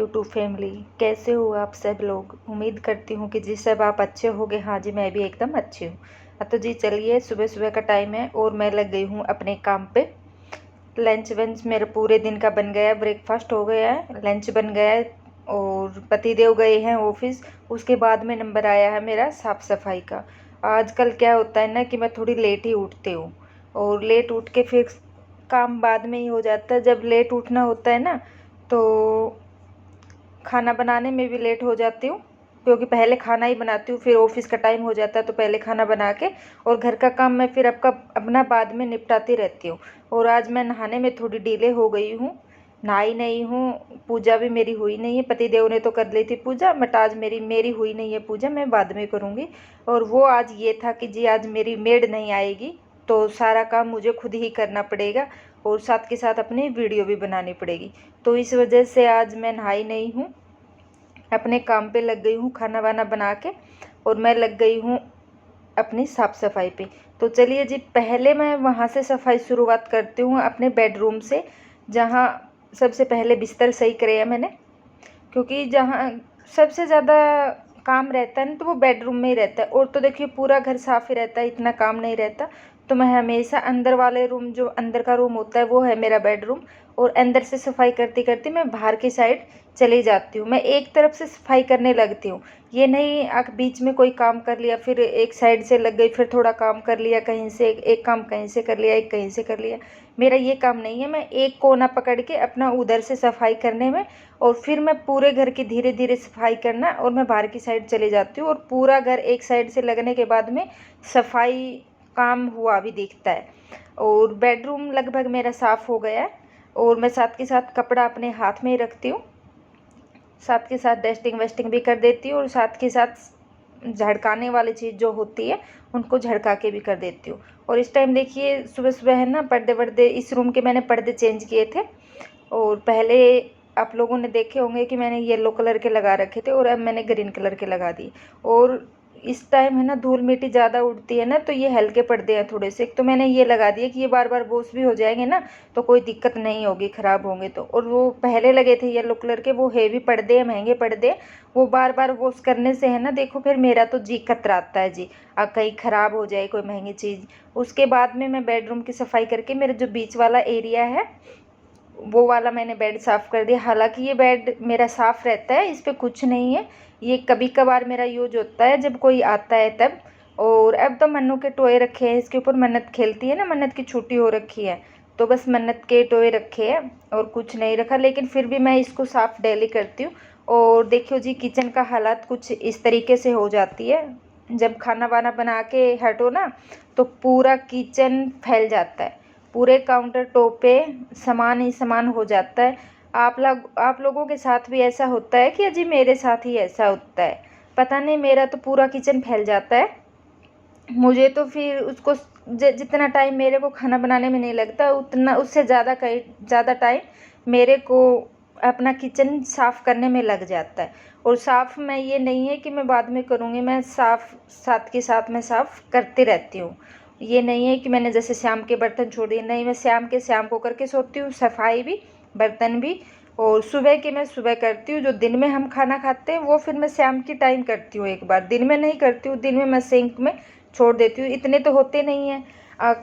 YouTube family. कैसे हो आप सब लोग? उम्मीद करती हूँ कि जी सब आप अच्छे होंगे। हाँ जी, मैं भी एकदम अच्छी हूँ। तो जी चलिए, सुबह सुबह का टाइम है और मैं लग गई हूँ अपने काम पे। लंच वंच मेरा पूरे दिन का बन गया, ब्रेकफास्ट हो गया है, लंच बन गया है और पतिदेव गए हैं ऑफिस। उसके बाद में नंबर आया है मेरा साफ़ सफाई का। आजकल क्या होता है ना कि मैं थोड़ी लेट ही उठती हूँ और लेट उठ के फिर काम बाद में ही हो जाता है। जब लेट उठना होता है ना तो खाना बनाने में भी लेट हो जाती हूँ, क्योंकि पहले खाना ही बनाती हूँ, फिर ऑफिस का टाइम हो जाता है तो पहले खाना बना के और घर का काम मैं फिर अपना बाद में निपटाती रहती हूँ। और आज मैं नहाने में थोड़ी डिले हो गई हूँ, नहाई नहीं हूँ, पूजा भी मेरी हुई नहीं है। पतिदेव ने तो कर ली थी पूजा, बट आज मेरी हुई नहीं है पूजा, मैं बाद में करूँगी। और वो आज ये था कि जी आज मेरी मेड नहीं आएगी तो सारा काम मुझे खुद ही करना पड़ेगा और साथ के साथ अपनी वीडियो भी बनानी पड़ेगी। तो इस वजह से आज मैं नहाई नहीं हूँ, अपने काम पे लग गई हूँ खाना वाना बना के, और मैं लग गई हूँ अपनी साफ़ सफाई पे। तो चलिए जी, पहले मैं वहाँ से सफाई शुरुआत करती हूँ अपने बेडरूम से, जहाँ सबसे पहले बिस्तर सही कराया मैंने, क्योंकि जहाँ सबसे ज़्यादा काम रहता है ना तो वो बेडरूम में ही रहता है। और तो देखिए पूरा घर साफ़ ही रहता है, इतना काम नहीं रहता। तो मैं हमेशा अंदर वाले रूम, जो अंदर का रूम होता है वो है मेरा बेडरूम, और अंदर से सफाई करती करती मैं बाहर की साइड चली जाती हूँ। मैं एक तरफ से सफाई करने लगती हूँ, ये नहीं बीच में कोई काम कर लिया फिर एक साइड से लग गई, फिर थोड़ा काम कर लिया कहीं से, एक काम कहीं से कर लिया, एक कहीं से कर लिया। मेरा ये काम नहीं है। मैं एक कोना पकड़ के अपना उधर से सफाई करने में, और फिर मैं पूरे घर की धीरे धीरे सफाई करना, और मैं बाहर की साइड चली जाती हूँ और पूरा घर एक साइड से लगने के बाद में सफाई काम हुआ भी दिखता है। और बेडरूम लगभग मेरा साफ़ हो गया है, और मैं साथ के साथ कपड़ा अपने हाथ में ही रखती हूँ, साथ के साथ डस्टिंग वेस्टिंग भी कर देती हूँ, और साथ के साथ झड़काने वाली चीज़ जो होती है उनको झड़का के भी कर देती हूँ। और इस टाइम देखिए सुबह सुबह है ना, पर्दे वर्दे, इस रूम के मैंने पर्दे चेंज किए थे। और पहले आप लोगों ने देखे होंगे कि मैंने येलो कलर के लगा रखे थे और अब मैंने ग्रीन कलर के लगा दिए। और इस टाइम है ना धूल मिट्टी ज़्यादा उड़ती है ना, तो ये हल्के पर्दे हैं थोड़े से, तो मैंने ये लगा दिए कि ये बार बार वॉश भी हो जाएंगे ना तो कोई दिक्कत नहीं होगी ख़राब होंगे तो। और वो पहले लगे थे येलो कलर के, वो हेवी पर्दे हैं, महंगे पर्दे, वो बार बार वॉश करने से है ना, देखो फिर मेरा तो जी कतराता है जी, कहीं ख़राब हो जाए कोई महंगी चीज़। उसके बाद में मैं बेडरूम की सफाई करके मेरा जो बीच वाला एरिया है वो वाला मैंने बेड साफ़ कर दिया। हालांकि ये बेड मेरा साफ़ रहता है, इस पर कुछ नहीं है, ये कभी कभार मेरा यूज होता है जब कोई आता है तब। और अब तो मन्नू के टोए रखे हैं इसके ऊपर, मन्नत खेलती है ना, मन्नत की छुट्टी हो रखी है तो बस मन्नत के टोए रखे हैं और कुछ नहीं रखा, लेकिन फिर भी मैं इसको साफ़ डेली करती हूँ। और देखियो जी, किचन का हालात कुछ इस तरीके से हो जाती है, जब खाना वाना बना के हटो ना तो पूरा किचन फैल जाता है, पूरे काउंटर टॉप पे सामान ही सामान हो जाता है। आप लोगों के साथ भी ऐसा होता है कि अजी मेरे साथ ही ऐसा होता है? पता नहीं, मेरा तो पूरा किचन फैल जाता है। मुझे तो फिर उसको जितना टाइम मेरे को खाना बनाने में नहीं लगता, उतना उससे ज़्यादा टाइम मेरे को अपना किचन साफ़ करने में लग जाता है। और साफ़ मैं ये नहीं है कि मैं बाद में करूँगी, मैं साफ़ साथ के साथ मैं साफ़ करती रहती हूँ। ये नहीं है कि मैंने जैसे शाम के बर्तन छोड़ दिए, नहीं, मैं शाम को करके सोती हूँ, सफाई भी बर्तन भी। और सुबह की मैं सुबह करती हूँ, जो दिन में हम खाना खाते हैं वो फिर मैं शाम की टाइम करती हूँ, एक बार दिन में नहीं करती हूँ, दिन में मैं सिंक में छोड़ देती हूँ। इतने तो होते नहीं हैं,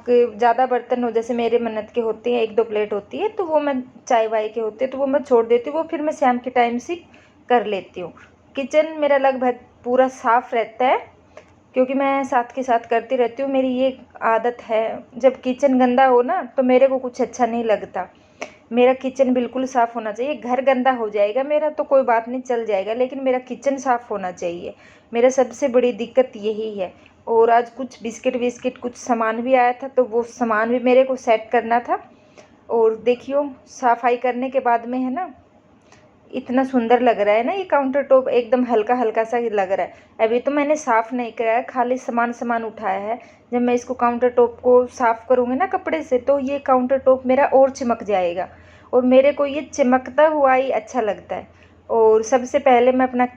ज़्यादा बर्तन हो जैसे मेरे मन्नत के होते हैं, एक दो प्लेट होती है तो वो मैं चाय वाय के होते हैं तो वो मैं छोड़ देती हूँ, वो फिर मैं शाम के टाइम से कर लेती हूँ। किचन मेरा लगभग पूरा साफ़ रहता है, क्योंकि मैं साथ के साथ करती रहती हूँ, मेरी ये आदत है। जब किचन गंदा हो ना तो मेरे को कुछ अच्छा नहीं लगता, मेरा किचन बिल्कुल साफ़ होना चाहिए। घर गंदा हो जाएगा मेरा तो कोई बात नहीं, चल जाएगा, लेकिन मेरा किचन साफ़ होना चाहिए, मेरा सबसे बड़ी दिक्कत यही है। और आज कुछ बिस्किट विस्किट कुछ सामान भी आया था तो वो सामान भी मेरे को सेट करना था। और देखियो सफाई करने के बाद में है ना, इतना सुंदर लग रहा है ना, ये काउंटर टॉप एकदम हल्का हल्का सा ही लग रहा है। अभी तो मैंने साफ़ नहीं कराया है, खाली सामान उठाया है। जब मैं इसको काउंटर टॉप को साफ़ करूँगी ना कपड़े से तो ये काउंटर टॉप मेरा और चमक जाएगा, और मेरे को ये चमकता हुआ ही अच्छा लगता है। और सबसे पहले मैं अपना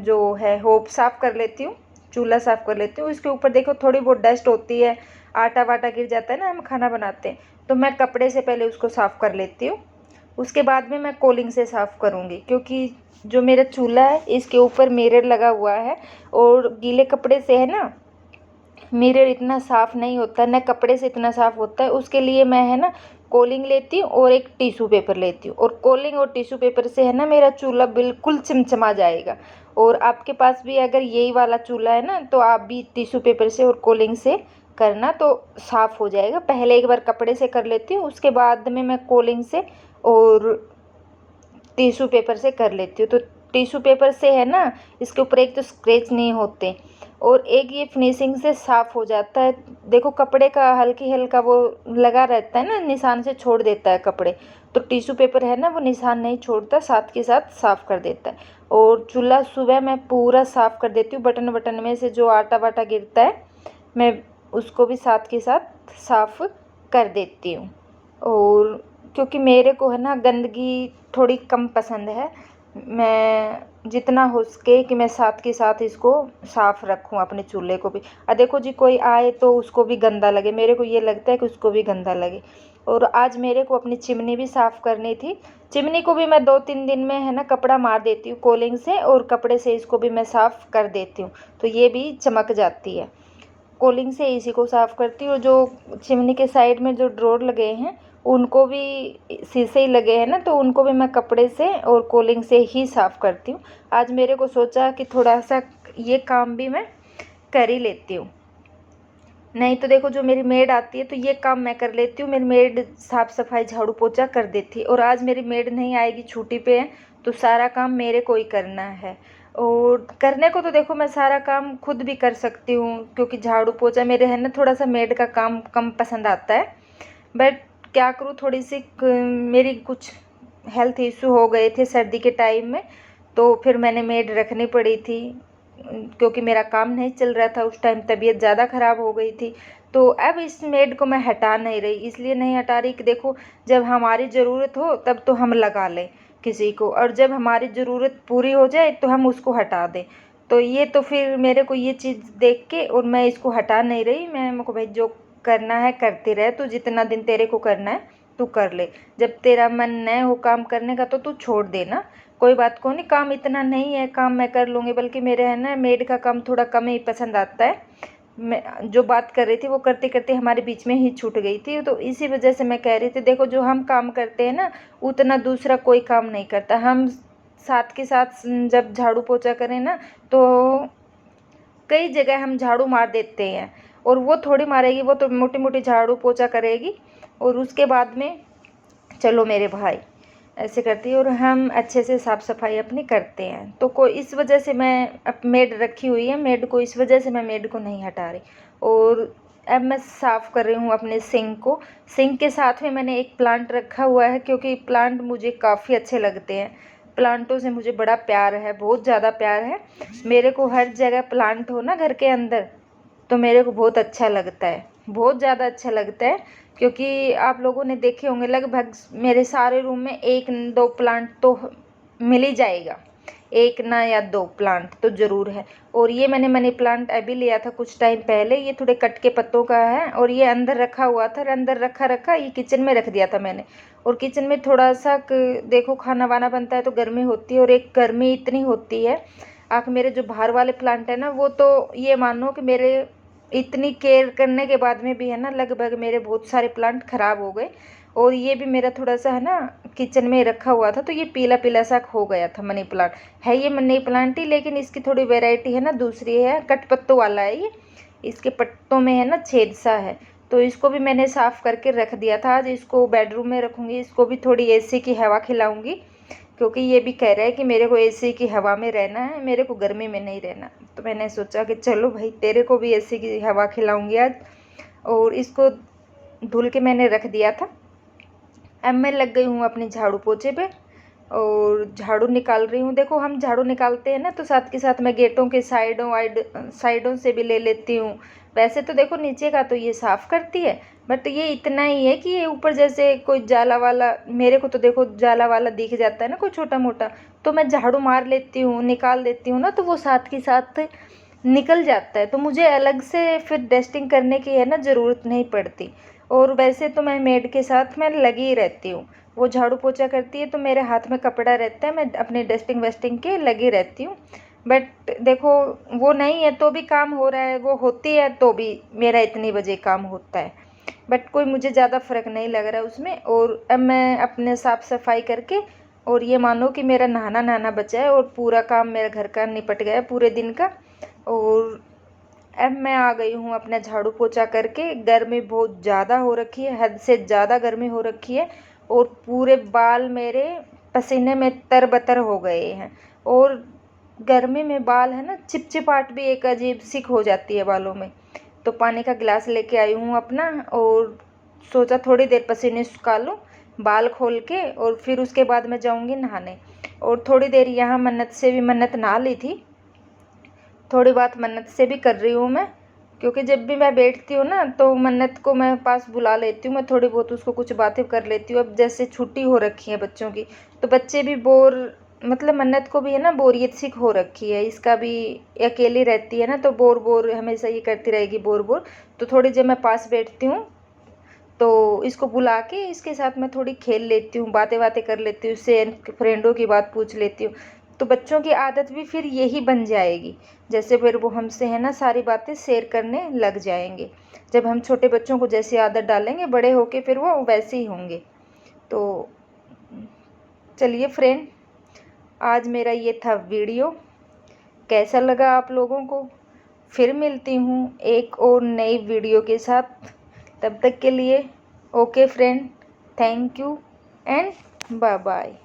जो है होब साफ़ कर लेती हूँ, चूल्हा साफ़ कर लेती हूँ। इसके ऊपर देखो थोड़ी बहुत डस्ट होती है, आटा वाटा गिर जाता है ना हम खाना बनाते हैं, तो मैं कपड़े से पहले उसको साफ़ कर लेती हूँ। उसके बाद में मैं कोलिंग से साफ़ करूँगी, क्योंकि जो मेरा चूल्हा है इसके ऊपर मिरर लगा हुआ है और गीले कपड़े से है ना मिरर इतना साफ़ नहीं होता, न कपड़े से इतना साफ़ होता है। उसके लिए मैं है ना कोलिंग लेती हूँ और एक टिश्यू पेपर लेती हूँ, और कोलिंग और टिश्यू पेपर से है ना मेरा चूल्हा बिल्कुल चमचमा जाएगा। और आपके पास भी अगर यही वाला चूल्हा है ना, तो आप भी टिश्यू पेपर से और कोलिंग से करना, तो साफ़ हो जाएगा। पहले एक बार कपड़े से कर लेती हूँ, उसके बाद में मैं कोलिंग से और टिश्यू पेपर से कर लेती हूँ। तो टिश्यू पेपर से है ना इसके ऊपर एक तो स्क्रैच नहीं होते, और एक ये फिनिशिंग से साफ़ हो जाता है। देखो कपड़े का हल्की हल्का वो लगा रहता है ना, निशान से छोड़ देता है कपड़े, तो टिश्यू पेपर है ना वो निशान नहीं छोड़ता, साथ के साथ साफ़ कर देता है। और चूल्हा सुबह मैं पूरा साफ़ कर देती हूँ, बटन बटन में से जो आटा वाटा गिरता है मैं उसको भी साथ के साथ साफ़ कर देती हूँ। और क्योंकि मेरे को है ना गंदगी थोड़ी कम पसंद है, मैं जितना हो सके कि मैं साथ के साथ इसको साफ़ रखूँ अपने चूल्हे को भी। देखो जी कोई आए तो उसको भी गंदा लगे, मेरे को ये लगता है कि उसको भी गंदा लगे। और आज मेरे को अपनी चिमनी भी साफ़ करनी थी, चिमनी को भी मैं 2-3 दिन में है ना कपड़ा मार देती हूँ कोलिंग से, और कपड़े से इसको भी मैं साफ़ कर देती हूँ, तो ये भी चमक जाती है। कोलिंग से इसी को साफ़ करती हूँ। और जो चिमनी के साइड में जो ड्रॉर लगे हैं उनको भी शीशे ही लगे हैं ना, तो उनको भी मैं कपड़े से और कोलिंग से ही साफ़ करती हूँ। आज मेरे को सोचा कि थोड़ा सा ये काम भी मैं कर ही लेती हूँ, नहीं तो देखो जो मेरी मेड आती है तो ये काम मैं कर लेती हूँ, मेरी मेड साफ़ सफाई झाड़ू पोछा कर देती है। और आज मेरी मेड नहीं आएगी, छुट्टी पे है, तो सारा काम मेरे को ही करना है। और करने को तो देखो मैं सारा काम खुद भी कर सकती हूँ, क्योंकि झाड़ू पोछा मेरे है ना थोड़ा सा मेड का काम कम पसंद आता है। बट क्या करूँ, थोड़ी सी मेरी कुछ हेल्थ इशू हो गए थे सर्दी के टाइम में, तो फिर मैंने मेड रखनी पड़ी थी, क्योंकि मेरा काम नहीं चल रहा था उस टाइम, तबीयत ज़्यादा ख़राब हो गई थी। तो अब इस मेड को मैं हटा नहीं रही, इसलिए नहीं हटा रही कि देखो जब हमारी ज़रूरत हो तब तो हम लगा लें किसी को, और जब हमारी ज़रूरत पूरी हो जाए तो हम उसको हटा दें। तो ये तो फिर मेरे को ये चीज़ देख के और मैं इसको हटा नहीं रही, मैं मेरे को भाई जो करना है करते रहे, तो जितना दिन तेरे को करना है तू कर ले, जब तेरा मन न हो काम करने का तो तू छोड़ देना, कोई बात को नहीं, काम इतना नहीं है, काम मैं कर लूँगी। बल्कि मेरे है ना मेड का काम थोड़ा कम ही पसंद आता है। मैं जो बात कर रही थी वो करते करते हमारे बीच में ही छूट गई थी, तो इसी वजह से मैं कह रही थी देखो जो हम काम करते हैं ना उतना दूसरा कोई काम नहीं करता। हम साथ के साथ जब झाड़ू पोछा करें ना, तो कई जगह हम झाड़ू मार देते हैं, और वो थोड़ी मारेगी, वो तो मोटी मोटी झाड़ू पोछा करेगी, और उसके बाद में चलो मेरे भाई ऐसे करती है, और हम अच्छे से साफ़ सफाई अपनी करते हैं। तो कोई इस वजह से मैं अब मेड रखी हुई है, मेड को इस वजह से मैं मेड को नहीं हटा रही। और अब मैं साफ़ कर रही हूँ अपने सिंक को। सिंक के साथ में मैंने एक प्लांट रखा हुआ है, क्योंकि प्लांट मुझे काफ़ी अच्छे लगते हैं, प्लांटों से मुझे बड़ा प्यार है, बहुत ज़्यादा प्यार है। मेरे को हर जगह प्लांट हो ना घर के अंदर, तो मेरे को बहुत अच्छा लगता है, बहुत ज़्यादा अच्छा लगता है। क्योंकि आप लोगों ने देखे होंगे लगभग मेरे सारे रूम में 1-2 प्लांट तो मिल ही जाएगा, 1 ना या 2 प्लांट तो ज़रूर है। और ये मैंने मनी प्लांट अभी लिया था कुछ टाइम पहले, ये थोड़े कट के पत्तों का है, और ये अंदर रखा हुआ था, अंदर रखा ये किचन में रख दिया था मैंने। और किचन में थोड़ा सा देखो खाना वाना बनता है तो गर्मी होती है, और एक गर्मी इतनी होती है। मेरे जो बाहर वाले प्लांट है ना, वो तो ये मानो कि मेरे इतनी केयर करने के बाद में भी है ना लगभग मेरे बहुत सारे प्लांट ख़राब हो गए। और ये भी मेरा थोड़ा सा है ना किचन में रखा हुआ था, तो ये पीला पीला सा हो गया था। मनी प्लांट है, ये मनी प्लांट ही, लेकिन इसकी थोड़ी वैरायटी है ना दूसरी है, कट पत्तों वाला है ये, इसके पत्तों में है ना छेद सा है। तो इसको भी मैंने साफ़ करके रख दिया था, आज इसको बेडरूम में रखूँगी, इसको भी थोड़ी एसी की हवा खिलाऊँगी, क्योंकि ये भी कह रहा है कि मेरे को एसी की हवा में रहना है, मेरे को गर्मी में नहीं रहना। तो मैंने सोचा कि चलो भाई तेरे को भी एसी की हवा खिलाऊंगी आज। और इसको धुल के मैंने रख दिया था। अब मैं लग गई हूँ अपने झाड़ू पोछे पे, और झाड़ू निकाल रही हूँ। देखो हम झाड़ू निकालते हैं ना, तो साथ के साथ मैं गेटों के साइडों से भी ले लेती हूँ। वैसे तो देखो नीचे का तो ये साफ़ करती है, बट ये इतना ही है कि ये ऊपर जैसे कोई जाला वाला, मेरे को तो देखो जाला वाला दिख जाता है ना कोई छोटा मोटा, तो मैं झाड़ू मार लेती हूँ, निकाल देती हूँ ना, तो वो साथ के साथ निकल जाता है, तो मुझे अलग से फिर डस्टिंग करने की है ना ज़रूरत नहीं पड़ती। और वैसे तो मैं मेड के साथ मैं लगी ही रहती हूँ, वो झाड़ू पोछा करती है तो मेरे हाथ में कपड़ा रहता है, मैं अपने डस्टिंग वस्टिंग के लगी रहती हूँ। बट देखो वो नहीं है तो भी काम हो रहा है, वो होती है तो भी मेरा इतनी बजे काम होता है। बट कोई मुझे ज़्यादा फ़र्क नहीं लग रहा है उसमें। और अब मैं अपने साफ़ सफाई करके, और ये मानो कि मेरा नहाना बचा है और पूरा काम मेरा घर का निपट गया है पूरे दिन का। और अब मैं आ गई हूँ अपना झाड़ू पोछा करके। गर्मी बहुत ज़्यादा हो रखी है, हद से ज़्यादा गर्मी हो रखी है, और पूरे बाल मेरे पसीने में तरबतर हो गए हैं। और गर्मी में बाल है ना, चिपचिपाहट भी एक अजीब सी हो जाती है बालों में। तो पानी का गिलास लेके आई हूँ अपना, और सोचा थोड़ी देर पसीने सुखा लूँ बाल खोल के, और फिर उसके बाद मैं जाऊँगी नहाने। और थोड़ी देर यहाँ मन्नत से भी, मन्नत नहा ली थी, थोड़ी बात मन्नत से भी कर रही हूँ मैं, क्योंकि जब भी मैं बैठती हूँ ना तो मन्नत को मैं पास बुला लेती हूँ, मैं थोड़ी बहुत उसको कुछ बातें कर लेती हूँ। अब जैसे छुट्टी हो रखी है बच्चों की, तो बच्चे भी बोर, मतलब मन्नत को भी है ना बोरियत सी हो रखी है, इसका भी अकेली रहती है ना, तो बोर बोर हमेशा ये करती रहेगी, बोर बोर। तो थोड़ी जब मैं पास बैठती हूँ तो इसको बुला के इसके साथ मैं थोड़ी खेल लेती हूँ, बातें बातें कर लेती हूँ, इससे फ्रेंडों की बात पूछ लेती हूँ। तो बच्चों की आदत भी फिर यही बन जाएगी, जैसे फिर वो हमसे है ना सारी बातें शेयर करने लग जाएंगे। जब हम छोटे बच्चों को जैसी आदत डालेंगे, बड़े होके फिर वो वैसे ही होंगे। तो चलिए फ्रेंड, आज मेरा ये था वीडियो, कैसा लगा आप लोगों को? फिर मिलती हूँ एक और नई वीडियो के साथ। तब तक के लिए okay friend, thank you and bye bye.